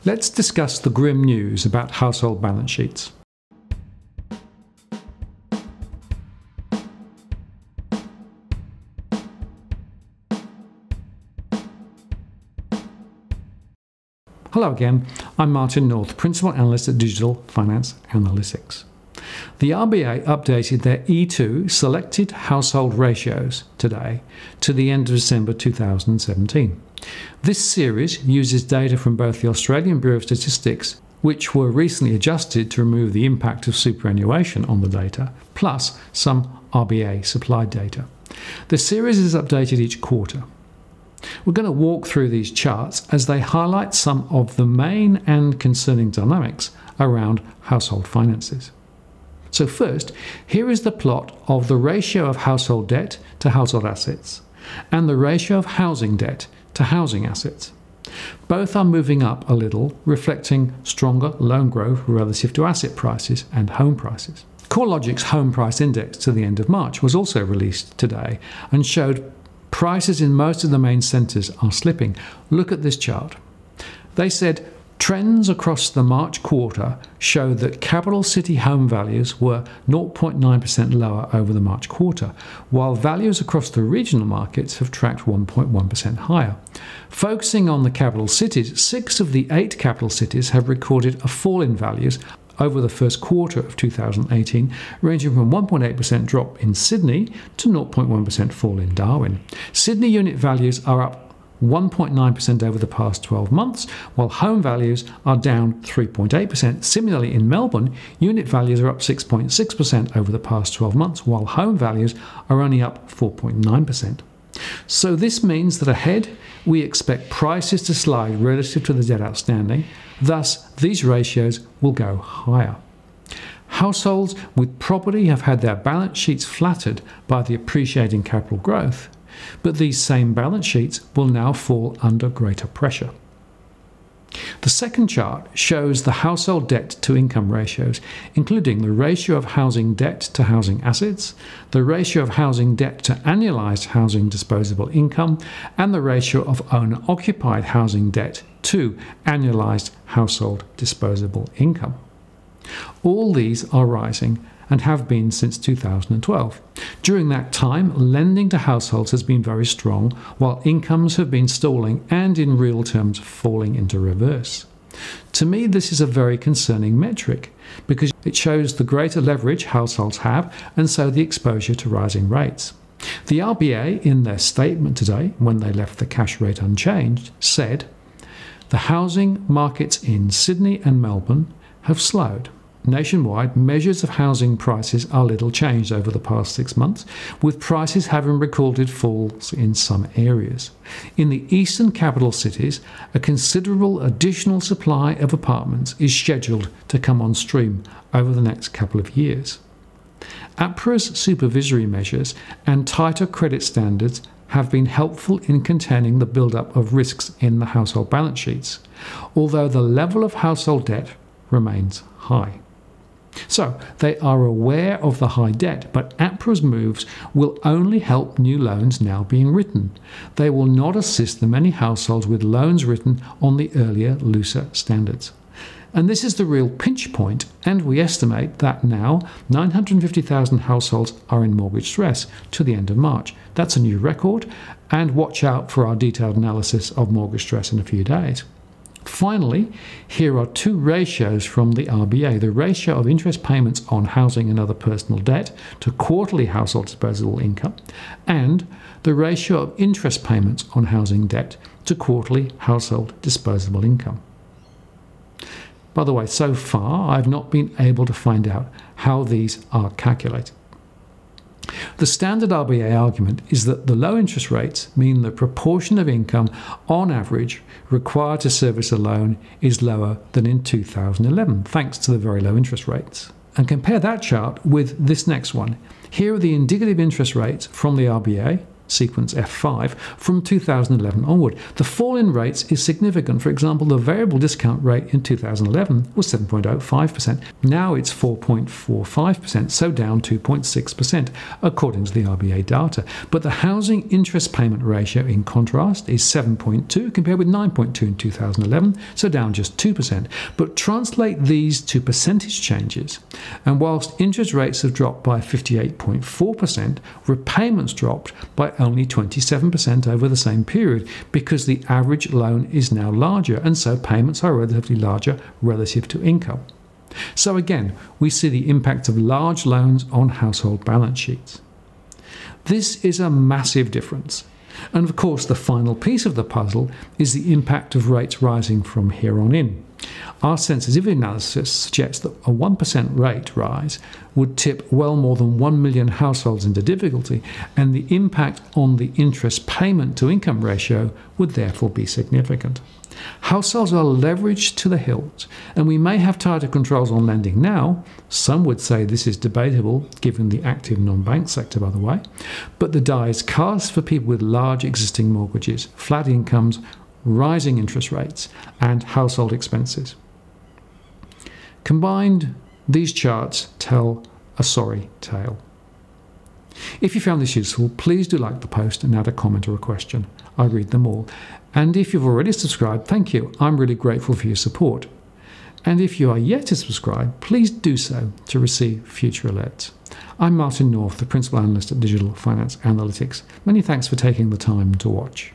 Let's discuss the grim news about household balance sheets. Hello again, I'm Martin North, Principal Analyst at Digital Finance Analytics. The RBA updated their E2 selected household ratios today to the end of December 2017. This series uses data from both the Australian Bureau of Statistics, which were recently adjusted to remove the impact of superannuation on the data, plus some RBA supplied data. The series is updated each quarter. We're going to walk through these charts as they highlight some of the main and concerning dynamics around household finances. So first, here is the plot of the ratio of household debt to household assets and the ratio of housing debt to housing assets. Both are moving up a little, reflecting stronger loan growth relative to asset prices and home prices. CoreLogic's Home Price Index to the end of March was also released today and showed prices in most of the main centres are slipping. Look at this chart. They said trends across the March quarter showed that capital city home values were 0.9% lower over the March quarter, while values across the regional markets have tracked 1.1% higher. Focusing on the capital cities, 6 of the 8 capital cities have recorded a fall in values over the first quarter of 2018, ranging from 1.8% drop in Sydney to 0.1% fall in Darwin. Sydney unit values are up 1.9% over the past 12 months, while home values are down 3.8%. Similarly, in Melbourne, unit values are up 6.6% over the past 12 months, while home values are only up 4.9%. So this means that ahead, we expect prices to slide relative to the debt outstanding. Thus, these ratios will go higher. Households with property have had their balance sheets flattered by the appreciating capital growth, but these same balance sheets will now fall under greater pressure. The second chart shows the household debt to income ratios, including the ratio of housing debt to housing assets, the ratio of housing debt to annualised housing disposable income, and the ratio of owner-occupied housing debt to annualised household disposable income. All these are rising and have been since 2012. During that time, lending to households has been very strong, while incomes have been stalling and in real terms falling into reverse. To me, this is a very concerning metric because it shows the greater leverage households have and so the exposure to rising rates. The RBA, in their statement today, when they left the cash rate unchanged, said, "The housing markets in Sydney and Melbourne have slowed. Nationwide, measures of housing prices are little changed over the past 6 months, with prices having recorded falls in some areas. In the eastern capital cities, a considerable additional supply of apartments is scheduled to come on stream over the next couple of years." APRA's supervisory measures and tighter credit standards have been helpful in containing the build-up of risks in the household balance sheets, although the level of household debt remains high. So, they are aware of the high debt, but APRA's moves will only help new loans now being written. They will not assist the many households with loans written on the earlier, looser standards. And this is the real pinch point, and we estimate that now 950,000 households are in mortgage stress to the end of March. That's a new record, and watch out for our detailed analysis of mortgage stress in a few days. Finally, here are 2 ratios from the RBA. The ratio of interest payments on housing and other personal debt to quarterly household disposable income, and the ratio of interest payments on housing debt to quarterly household disposable income. By the way, so far I've not been able to find out how these are calculated. The standard RBA argument is that the low interest rates mean the proportion of income on average required to service a loan is lower than in 2011, thanks to the very low interest rates. And compare that chart with this next one. Here are the indicative interest rates from the RBA sequence F5, from 2011 onward. The fall in rates is significant. For example, the variable discount rate in 2011 was 7.05%. Now it's 4.45%, so down 2.6%, according to the RBA data. But the housing interest payment ratio, in contrast, is 7.2 compared with 9.2 in 2011, so down just 2%. But translate these to percentage changes, and whilst interest rates have dropped by 58.4%, repayments dropped by only 27% over the same period, because the average loan is now larger, and so payments are relatively larger relative to income. So again, we see the impact of large loans on household balance sheets. This is a massive difference. And of course, the final piece of the puzzle is the impact of rates rising from here on in. Our sensitivity analysis suggests that a 1% rate rise would tip well more than 1 million households into difficulty, and the impact on the interest payment to income ratio would therefore be significant. Households are leveraged to the hilt, and we may have tighter controls on lending now. Some would say this is debatable, given the active non-bank sector, by the way. But the die is cast for people with large existing mortgages, flat incomes, rising interest rates, and household expenses. Combined, these charts tell a sorry tale. If you found this useful, please do like the post and add a comment or a question. I read them all. And if you've already subscribed, thank you. I'm really grateful for your support. And if you are yet to subscribe, please do so to receive future alerts. I'm Martin North, the Principal Analyst at Digital Finance Analytics. Many thanks for taking the time to watch.